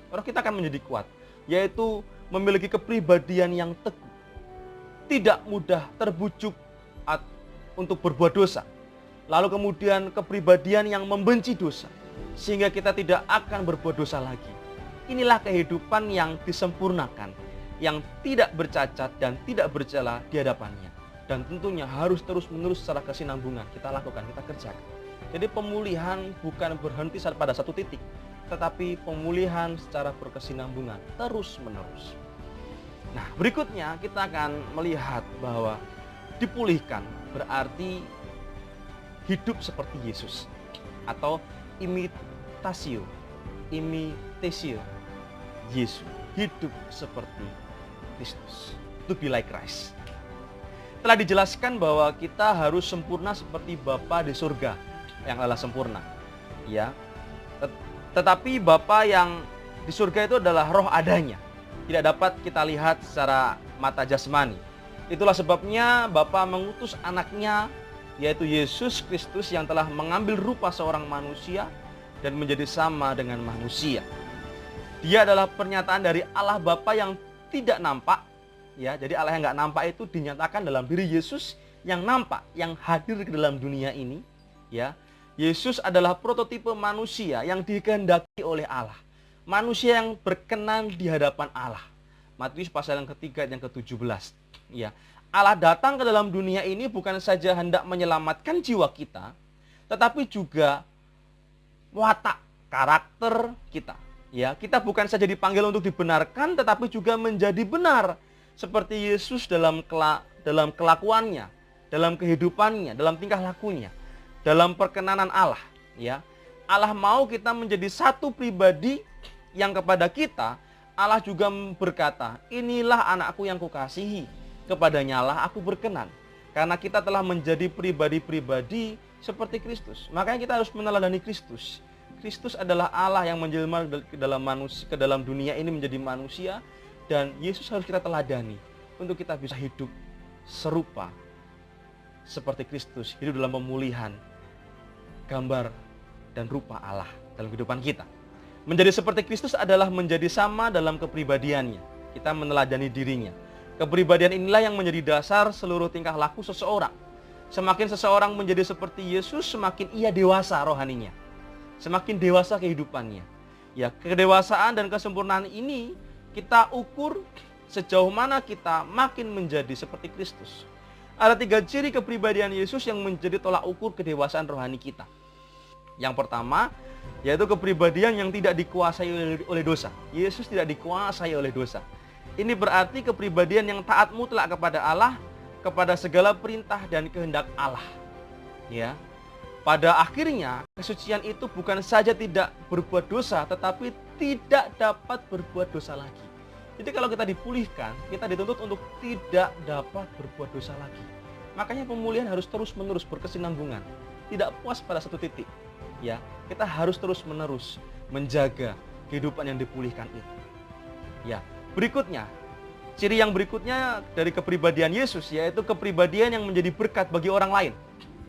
Roh kita akan menjadi kuat, yaitu memiliki kepribadian yang teguh, tidak mudah terbujuk untuk berbuat dosa. Lalu kemudian kepribadian yang membenci dosa, sehingga kita tidak akan berbuat dosa lagi. Inilah kehidupan yang disempurnakan, yang tidak bercacat dan tidak bercela di hadapannya. Dan tentunya harus terus-menerus secara kesinambungan kita lakukan, kita kerjakan. Jadi pemulihan bukan berhenti pada satu titik, tetapi pemulihan secara berkesinambungan terus-menerus. Nah, berikutnya kita akan melihat bahwa dipulihkan berarti hidup seperti Yesus atau imitasio Yesus, hidup seperti Kristus, to be like Christ. Telah dijelaskan bahwa kita harus sempurna seperti Bapa di surga yang adalah sempurna, ya. Tetapi Bapa yang di surga itu adalah roh adanya, tidak dapat kita lihat secara mata jasmani. Itulah sebabnya Bapa mengutus anaknya, yaitu Yesus Kristus yang telah mengambil rupa seorang manusia dan menjadi sama dengan manusia. Dia adalah pernyataan dari Allah Bapa yang tidak nampak, ya. Jadi Allah yang nggak nampak itu dinyatakan dalam diri Yesus yang nampak, yang hadir ke dalam dunia ini, ya. Yesus adalah prototipe manusia yang dikehendaki oleh Allah. Manusia yang berkenan di hadapan Allah. Matius pasal yang ketiga yang ke-17, ya. Allah datang ke dalam dunia ini bukan saja hendak menyelamatkan jiwa kita, tetapi juga watak, karakter kita. Ya, kita bukan saja dipanggil untuk dibenarkan, tetapi juga menjadi benar seperti Yesus dalam kelakuannya, dalam kehidupannya, dalam tingkah lakunya, dalam perkenanan Allah. Ya, Allah mau kita menjadi satu pribadi yang kepada kita Allah juga berkata, inilah anakku yang kukasihi, kepadanya lah aku berkenan. Karena kita telah menjadi pribadi-pribadi seperti Kristus, makanya kita harus meneladani Kristus. Kristus adalah Allah yang menjelma ke dalam dunia ini menjadi manusia, dan Yesus harus kita teladani untuk kita bisa hidup serupa seperti Kristus, hidup dalam pemulihan gambar dan rupa Allah dalam kehidupan kita. Menjadi seperti Kristus adalah menjadi sama dalam kepribadiannya. Kita meneladani dirinya. Kepribadian inilah yang menjadi dasar seluruh tingkah laku seseorang. Semakin seseorang menjadi seperti Yesus, semakin ia dewasa rohaninya. Semakin dewasa kehidupannya. Ya, kedewasaan dan kesempurnaan ini kita ukur sejauh mana kita makin menjadi seperti Kristus. Ada 3 ciri kepribadian Yesus yang menjadi tolak ukur kedewasaan rohani kita. Yang pertama, yaitu kepribadian yang tidak dikuasai oleh dosa. Yesus tidak dikuasai oleh dosa. Ini berarti kepribadian yang taat mutlak kepada Allah, kepada segala perintah dan kehendak Allah. Ya. Pada akhirnya, kesucian itu bukan saja tidak berbuat dosa, tetapi tidak dapat berbuat dosa lagi. Jadi kalau kita dipulihkan, kita dituntut untuk tidak dapat berbuat dosa lagi. Makanya pemulihan harus terus-menerus berkesinambungan. Tidak puas pada satu titik. Ya, kita harus terus-menerus menjaga kehidupan yang dipulihkan itu. Ya, berikutnya, ciri yang berikutnya dari kepribadian Yesus, yaitu kepribadian yang menjadi berkat bagi orang lain.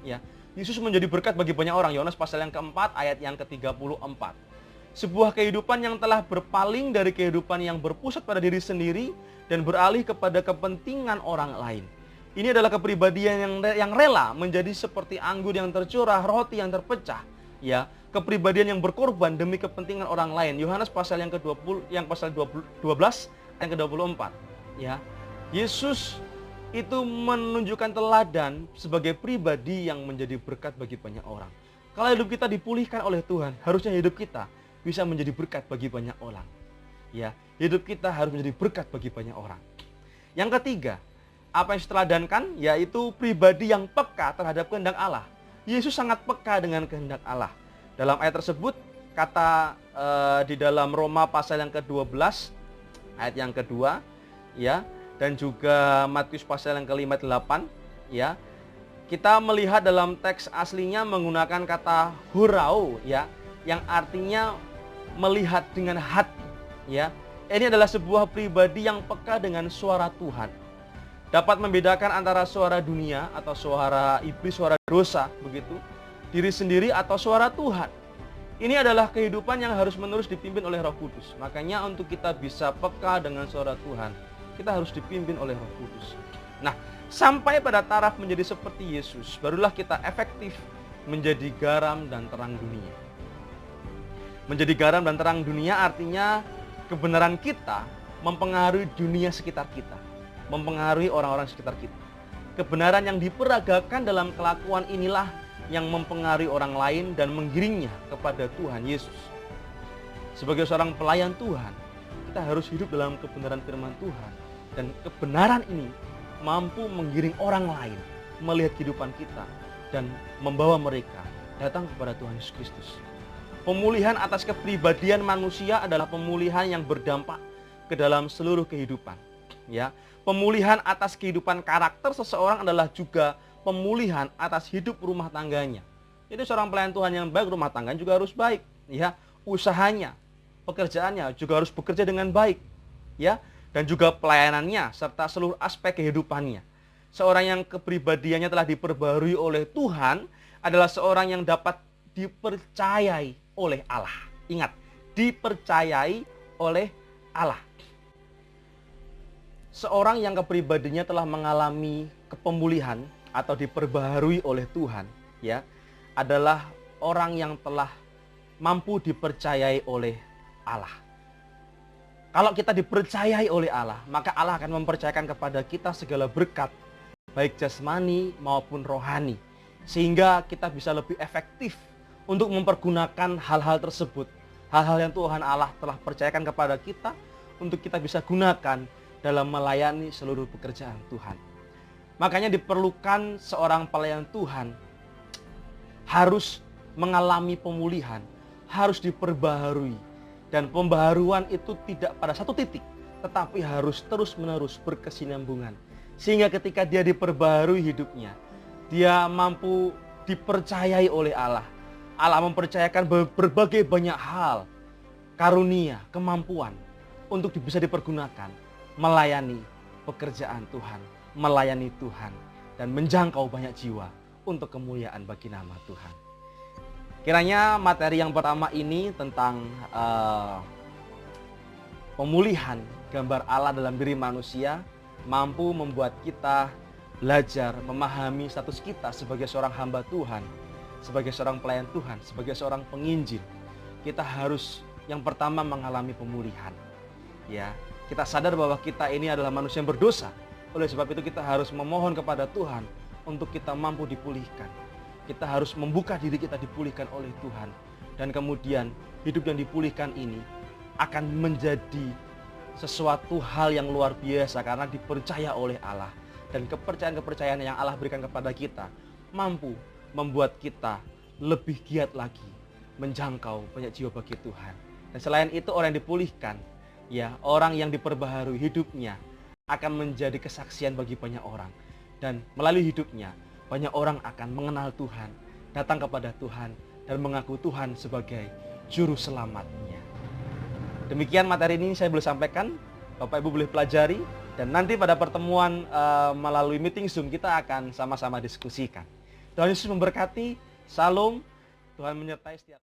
Ya. Yesus menjadi berkat bagi banyak orang. Yohanes pasal yang keempat ayat yang ke-34. Sebuah kehidupan yang telah berpaling dari kehidupan yang berpusat pada diri sendiri dan beralih kepada kepentingan orang lain. Ini adalah kepribadian yang rela menjadi seperti anggur yang tercurah, roti yang terpecah. Ya, kepribadian yang berkorban demi kepentingan orang lain. Yohanes pasal yang ke-20 yang pasal 12 ayat ke-24. Ya. Yesus itu menunjukkan teladan sebagai pribadi yang menjadi berkat bagi banyak orang. Kalau hidup kita dipulihkan oleh Tuhan, harusnya hidup kita bisa menjadi berkat bagi banyak orang. Ya, hidup kita harus menjadi berkat bagi banyak orang. Yang ketiga, apa yang diteladankan yaitu pribadi yang peka terhadap kehendak Allah. Yesus sangat peka dengan kehendak Allah. Dalam ayat tersebut, kata di dalam Roma pasal yang ke-12 ayat yang kedua, ya, dan juga Matius pasal yang ke-58, ya. Kita melihat dalam teks aslinya menggunakan kata hurau, ya, yang artinya melihat dengan hati, ya. Ini adalah sebuah pribadi yang peka dengan suara Tuhan. Dapat membedakan antara suara dunia atau suara iblis, suara dosa, begitu, diri sendiri atau suara Tuhan. Ini adalah kehidupan yang harus menerus dipimpin oleh Roh Kudus. Makanya untuk kita bisa peka dengan suara Tuhan, kita harus dipimpin oleh Roh Kudus. Nah, sampai pada taraf menjadi seperti Yesus, barulah kita efektif menjadi garam dan terang dunia. Menjadi garam dan terang dunia artinya kebenaran kita mempengaruhi dunia sekitar kita, mempengaruhi orang-orang sekitar kita. Kebenaran yang diperagakan dalam kelakuan inilah yang mempengaruhi orang lain dan menggiringnya kepada Tuhan Yesus. Sebagai seorang pelayan Tuhan, kita harus hidup dalam kebenaran firman Tuhan. Dan kebenaran ini mampu menggiring orang lain melihat kehidupan kita dan membawa mereka datang kepada Tuhan Yesus Kristus. Pemulihan atas kepribadian manusia adalah pemulihan yang berdampak ke dalam seluruh kehidupan. Ya, pemulihan atas kehidupan karakter seseorang adalah juga pemulihan atas hidup rumah tangganya. Jadi seorang pelayan Tuhan yang baik, rumah tangganya juga harus baik. Ya, usahanya, pekerjaannya juga harus bekerja dengan baik. Ya. Dan juga pelayanannya serta seluruh aspek kehidupannya. Seorang yang kepribadiannya telah diperbarui oleh Tuhan adalah seorang yang dapat dipercayai oleh Allah. Ingat, dipercayai oleh Allah. Seorang yang kepribadiannya telah mengalami kepemulihan atau diperbaharui oleh Tuhan, ya, adalah orang yang telah mampu dipercayai oleh Allah. Kalau kita dipercayai oleh Allah, maka Allah akan mempercayakan kepada kita segala berkat, baik jasmani maupun rohani, sehingga kita bisa lebih efektif untuk mempergunakan hal-hal tersebut. Hal-hal yang Tuhan Allah telah percayakan kepada kita untuk kita bisa gunakan dalam melayani seluruh pekerjaan Tuhan. Makanya diperlukan seorang pelayan Tuhan harus mengalami pemulihan, harus diperbaharui. Dan pembaharuan itu tidak pada satu titik, tetapi harus terus-menerus berkesinambungan. Sehingga ketika dia diperbaharui hidupnya, dia mampu dipercayai oleh Allah. Allah mempercayakan berbagai banyak hal, karunia, kemampuan untuk bisa dipergunakan melayani pekerjaan Tuhan, melayani Tuhan, dan menjangkau banyak jiwa untuk kemuliaan bagi nama Tuhan. Kiranya materi yang pertama ini tentang pemulihan gambar Allah dalam diri manusia mampu membuat kita belajar memahami status kita sebagai seorang hamba Tuhan, sebagai seorang pelayan Tuhan, sebagai seorang penginjil. Kita harus yang pertama mengalami pemulihan. Ya, kita sadar bahwa kita ini adalah manusia yang berdosa. Oleh sebab itu kita harus memohon kepada Tuhan untuk kita mampu dipulihkan. Kita harus membuka diri kita dipulihkan oleh Tuhan. Dan kemudian hidup yang dipulihkan ini akan menjadi sesuatu hal yang luar biasa karena dipercaya oleh Allah. Dan kepercayaan-kepercayaan yang Allah berikan kepada kita mampu membuat kita lebih giat lagi menjangkau banyak jiwa bagi Tuhan. Dan selain itu orang yang dipulihkan, ya, orang yang diperbaharui hidupnya akan menjadi kesaksian bagi banyak orang. Dan melalui hidupnya, banyak orang akan mengenal Tuhan, datang kepada Tuhan, dan mengaku Tuhan sebagai juru selamatnya. Demikian materi ini saya boleh sampaikan, Bapak Ibu boleh pelajari, dan nanti pada pertemuan melalui meeting Zoom kita akan sama-sama diskusikan. Tuhan Yesus memberkati, Salam, Tuhan menyertai setiap